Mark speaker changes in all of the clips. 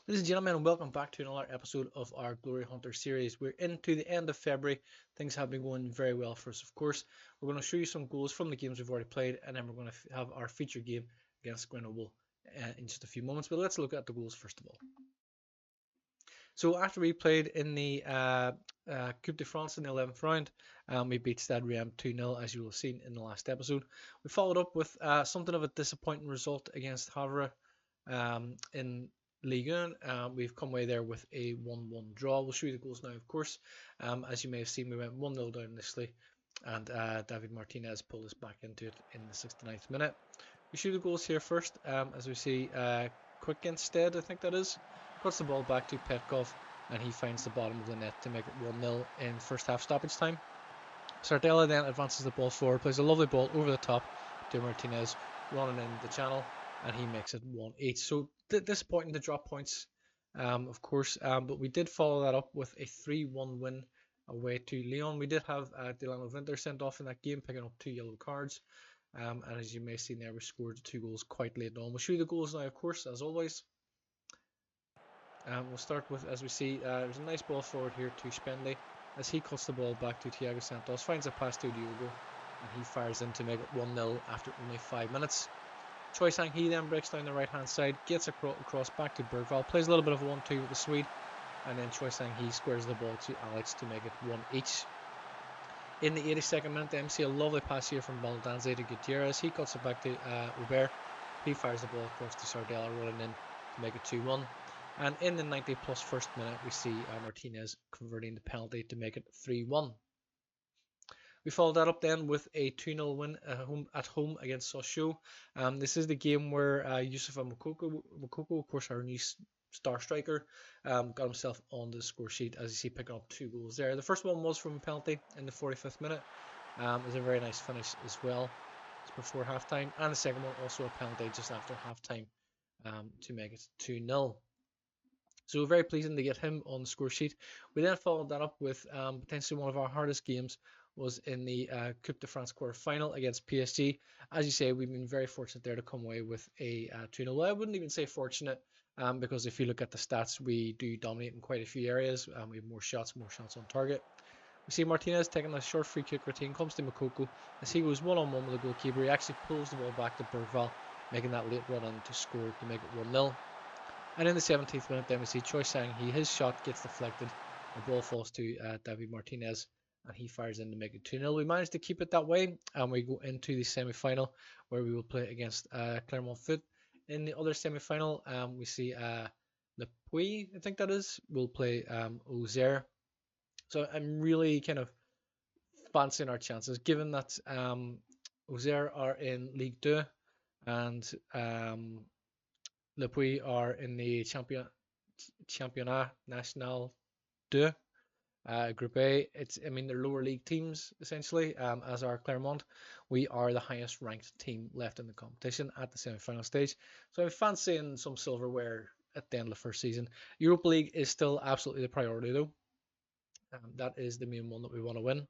Speaker 1: Ladies and gentlemen, and welcome back to another episode of our Glory Hunter series. We're into the end of February. Things have been going very well for us, of course. We're going to show you some goals from the games we've already played, and then we're going to have our feature game against Grenoble in just a few moments. But let's look at the goals first of all. So after we played in the Coupe de France in the 11th round, we beat Stade Reims 2-0, as you will have seen in the last episode. We followed up with something of a disappointing result against Havre in Ligue. We've come away there with a 1-1 draw. We'll show you the goals now, of course. As you may have seen, we went 1-0 down initially, and David Martinez pulled us back into it in the 69th minute. We show the goals here first, as we see Quick instead, I think that is, puts the ball back to Petkov, and he finds the bottom of the net to make it 1-0 in first half stoppage time. Sardella then advances the ball forward, plays a lovely ball over the top to Martinez, running in the channel, and he makes it 1-8. So disappointing to drop points, of course, but we did follow that up with a 3-1 win away to Lyon. We did have Delano Winter sent off in that game, picking up 2 yellow cards, and as you may have seen there, we scored 2 goals quite late on. We'll show you the goals now, of course, as always. We'll start with, as we see, there's a nice ball forward here to Spendley, as he cuts the ball back to Thiago Santos, finds a pass to Diogo, and he fires in to make it 1-0 after only 5 minutes. Choi Sang-hee then breaks down the right hand side, gets across back to Bergvall, plays a little bit of a 1-2 with the Swede, and then Choi Sang-hee squares the ball to Alex to make it 1 each. In the 82nd minute, then we see a lovely pass here from Baldanze to Gutierrez. He cuts it back to Aubert. He fires the ball across to Sardella, rolling in to make it 2-1. And in the 90 plus first minute, we see Martinez converting the penalty to make it 3-1. We followed that up then with a 2-0 win at home against Sochaux. This is the game where Youssoufa Moukoko, of course, our new star striker, got himself on the score sheet, as you see, picking up 2 goals there. The first one was from a penalty in the 45th minute. It was a very nice finish as well. It's before halftime. And the second one also a penalty just after halftime to make it 2-0. So very pleasing to get him on the score sheet. We then followed that up with potentially one of our hardest games was in the Coupe de France quarter final against PSG. As you say, we've been very fortunate there to come away with a 2-0. Well, I wouldn't even say fortunate, because if you look at the stats, we do dominate in quite a few areas. We have more shots on target. We see Martinez taking a short free kick routine, comes to Moukoko. As he goes one-on-one with the goalkeeper, he actually pulls the ball back to Bergvall, making that late run in to score to make it 1-0. And in the 17th minute, then we see Choi Sang-hee. His shot gets deflected. The ball falls to David Martinez, and he fires in to make it 2-0. We managed to keep it that way, and we go into the semi-final, where we will play against Clermont Foot. In the other semi-final, we see Le Puy, I think that is, will play Auxerre. So I'm really kind of fancying our chances, given that Auxerre are in Ligue 2, and Le Puy are in the Championnat National 2, Group A. They're lower league teams, essentially, as are Clermont. We are the highest ranked team left in the competition at the semi-final stage. So I'm fancying some silverware at the end of the first season. Europa League is still absolutely the priority, though. That is the main one that we want to win.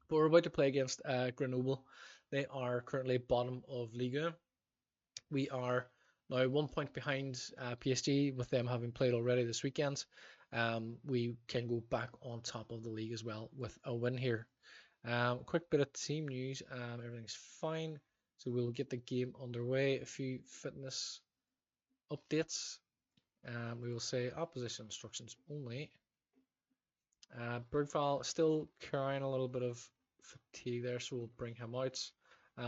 Speaker 1: But we're about to play against Grenoble. They are currently bottom of Liga. We are now 1 point behind PSG, with them having played already this weekend. We can go back on top of the league as well with a win here. Quick bit of team news. Everything's fine. So we'll get the game underway. A few fitness updates. We will say opposition instructions only. Bergvall still carrying a little bit of fatigue there, so we'll bring him out.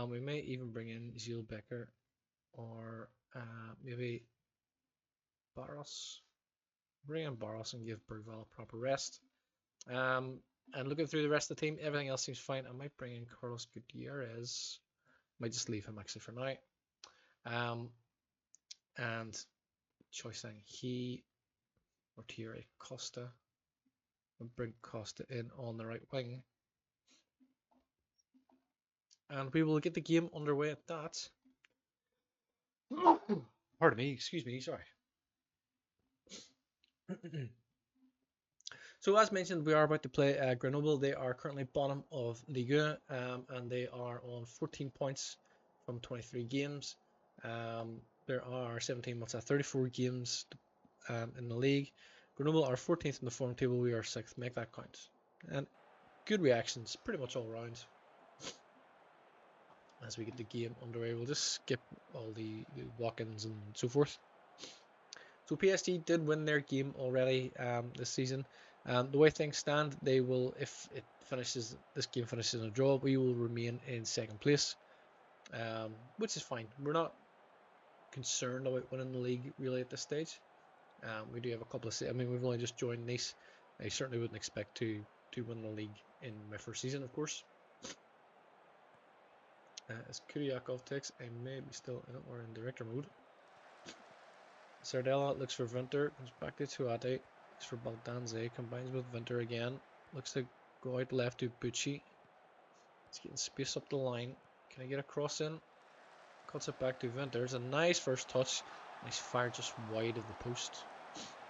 Speaker 1: We may even bring in Gilles Becker or maybe Barros. Bring in Barros and give Bergvall a proper rest. And looking through the rest of the team, everything else seems fine. I might bring in Carlos Gutierrez. Might just leave him actually for now. And Choi Sang-hee or Thierry Costa. We'll bring Costa in on the right wing. And we will get the game underway at that. Pardon me, excuse me, sorry. So as mentioned, we are about to play Grenoble. They are currently bottom of Ligue, and they are on 14 points from 23 games. There are 17 months at 34 games in the league. Grenoble are 14th in the form table. We are 6th. Make that count. And good reactions, pretty much all round. As we get the game underway, we'll just skip all the walk-ins and so forth. So PSG did win their game already this season. The way things stand, they will, if this game finishes in a draw, we will remain in 2nd place, which is fine. We're not concerned about winning the league really at this stage. We do have a couple of, we've only just joined Nice. I certainly wouldn't expect to win the league in my first season, of course. As Kuryakov takes, I may be still in it or in director mode. Sardella looks for Winter, comes back to Tuate, looks for Baldanze, combines with Winter again, looks to go out left to Bucci. He's getting space up the line. Can I get a cross in? Cuts it back to Winter. It's a nice first touch. Nice fire just wide of the post.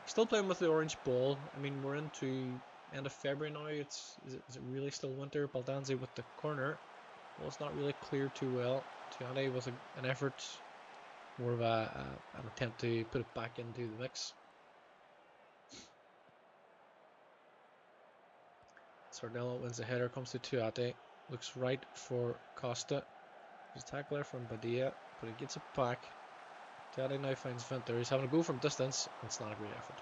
Speaker 1: Still playing with the orange ball. I mean, we're into end of February now. Is it really still winter? Baldanze with the corner. Well, it's not really cleared too well. Tuate with an effort. More of an attempt to put it back into the mix. Sardella wins the header, comes to Tuate. Looks right for Costa. There's a tackler from Badia, but he gets it back. Tuate now finds Winter. He's having a go from distance. It's not a great effort.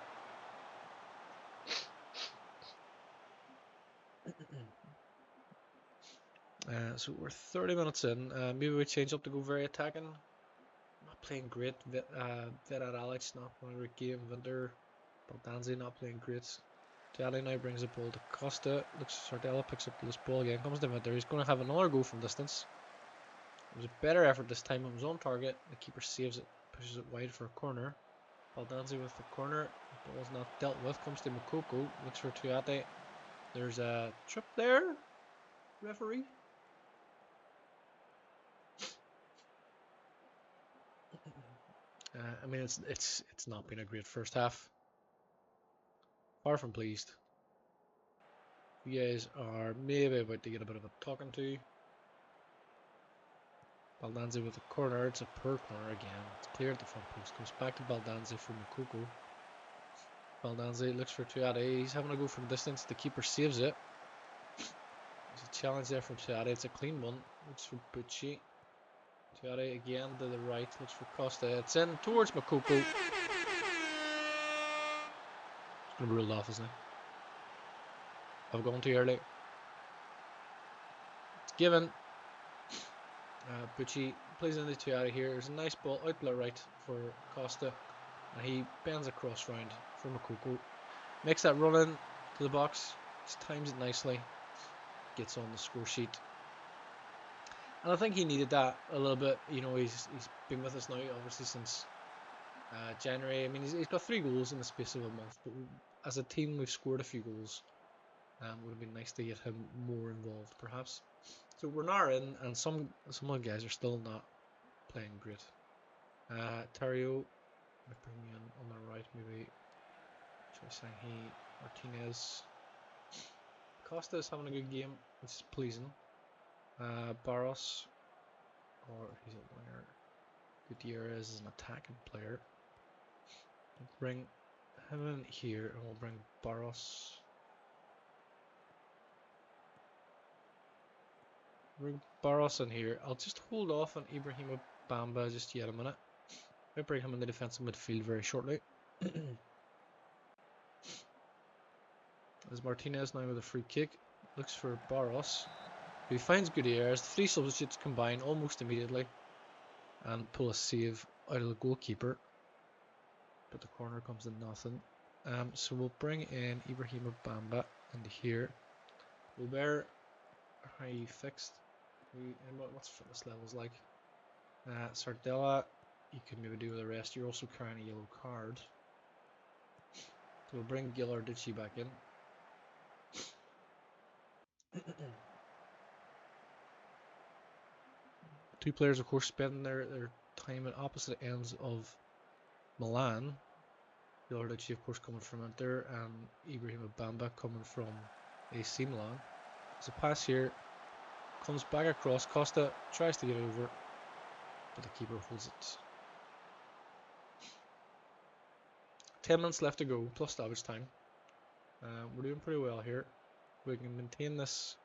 Speaker 1: So we're 30 minutes in. Maybe we change up to go very attacking. Not playing great. Vedat Alex not playing a great game. Winter, Baldanze not playing great. Tuate now brings the ball to Costa. Looks Sardella picks up this ball again. Comes to Winter. He's going to have another go from distance. It was a better effort this time. It was on target. The keeper saves it, pushes it wide for a corner. Baldanze with the corner. The ball's not dealt with. Comes to Makoko. Looks for Tuate. There's a trip there. Referee. It's not been a great first half. Far from pleased. You guys are maybe about to get a bit of a talking to. Baldanze with the corner. It's a poor corner again. It's clear at the front post. Goes back to Baldanze for Makoko. Baldanze looks for Tuate. He's having a go from distance. The keeper saves it. There's a challenge there from Tuate. It's a clean one. Looks for Bucci. Tuate again to the right. Looks for Costa. It's in towards Makoko. It's going to be ruled off, isn't it? I've gone too early. It's given. Bucci plays into Tuate here. There's a nice ball out to the right for Costa. And he bends across round for Makoko. Makes that run in to the box. Just times it nicely. Gets on the score sheet. And I think he needed that a little bit. You know, he's been with us now, obviously, since January. I mean, he's got 3 goals in the space of a month. But as a team, we've scored a few goals. Would have been nice to get him more involved, perhaps. So we're now in, and some of the guys are still not playing great. Tario, might bring me in on the right, maybe. He Martinez. Costa is having a good game, which is pleasing. Barros, or he's a winger. Gutierrez is an attacking player. We'll bring him in here, and we'll bring Barros. Bring Barros in here. I'll just hold off on Ibrahima Bamba just yet a minute. I'll bring him in the defensive midfield very shortly. There's Martinez now with a free kick. Looks for Barros. He finds Gutierrez. 3 substitutes combine almost immediately and pull a save out of the goalkeeper. But the corner comes to nothing. So we'll bring in Ibrahima Bamba into here. Robert, how you fixed? What's fitness levels like? Sardella, you can maybe do with the rest. You're also carrying a yellow card. So we'll bring Gilarducci back in. Two players, of course, spending their time at opposite ends of Milan. Gilarducci, of course, coming from Inter, and Ibrahima Bamba coming from AC Milan. There's a pass here. Comes back across. Costa tries to get over, but the keeper holds it. 10 minutes left to go, plus stoppage time. We're doing pretty well here. We can maintain this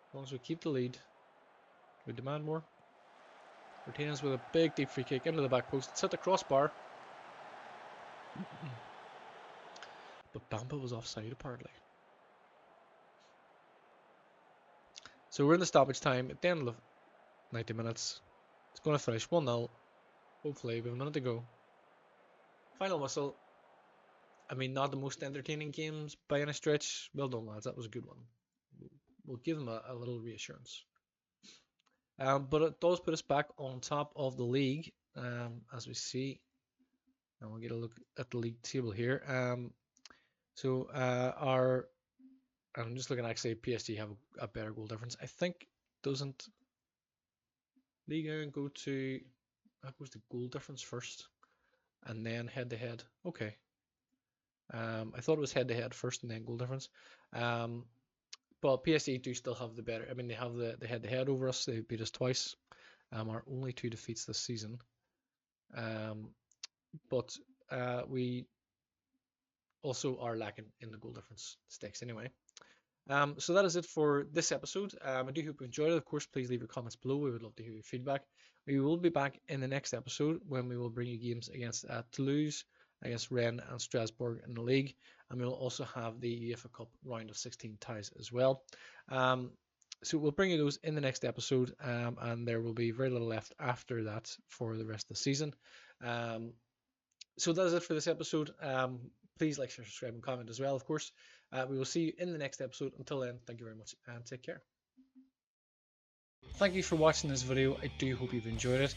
Speaker 1: as long as we keep the lead. We demand more. Retain us with a big deep free kick into the back post. It's hit the crossbar. But Bamba was offside apparently. So we're in the stoppage time at the end of 90 minutes. It's going to finish 1-0. Hopefully, we have a minute to go. Final whistle. I mean, not the most entertaining games by any stretch. Well done, lads. That was a good one. We'll give them a little reassurance. But it does put us back on top of the league, as we see. And we'll get a look at the league table here. I'm just looking, actually, PSG have a better goal difference. I think, doesn't Liga go to, that goes to goal difference first, and then head to head. Okay. I thought it was head to head first and then goal difference. But PSG do still have the better. I mean, they have the head to head over us. They beat us twice. Our only 2 defeats this season. But we also are lacking in the goal difference stakes anyway. So that is it for this episode. I do hope you enjoyed it. Of course, please leave your comments below. We would love to hear your feedback. We will be back in the next episode when we will bring you games against Toulouse, against Rennes and Strasbourg in the league, and we will also have the UEFA Cup round of 16 ties as well. So we'll bring you those in the next episode, and there will be very little left after that for the rest of the season. So that is it for this episode. Please like, share, subscribe, and comment as well, of course. We will see you in the next episode. Until then, thank you very much and take care. Thank you for watching this video. I do hope you've enjoyed it.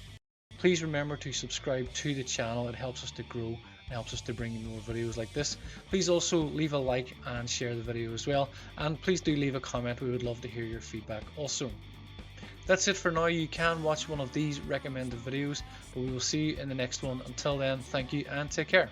Speaker 1: Please remember to subscribe to the channel. It helps us to grow. It helps us to bring you more videos like this. Please also leave a like and share the video as well. And please do leave a comment. We would love to hear your feedback also. That's it for now. You can watch one of these recommended videos, but we will see you in the next one. Until then, thank you and take care.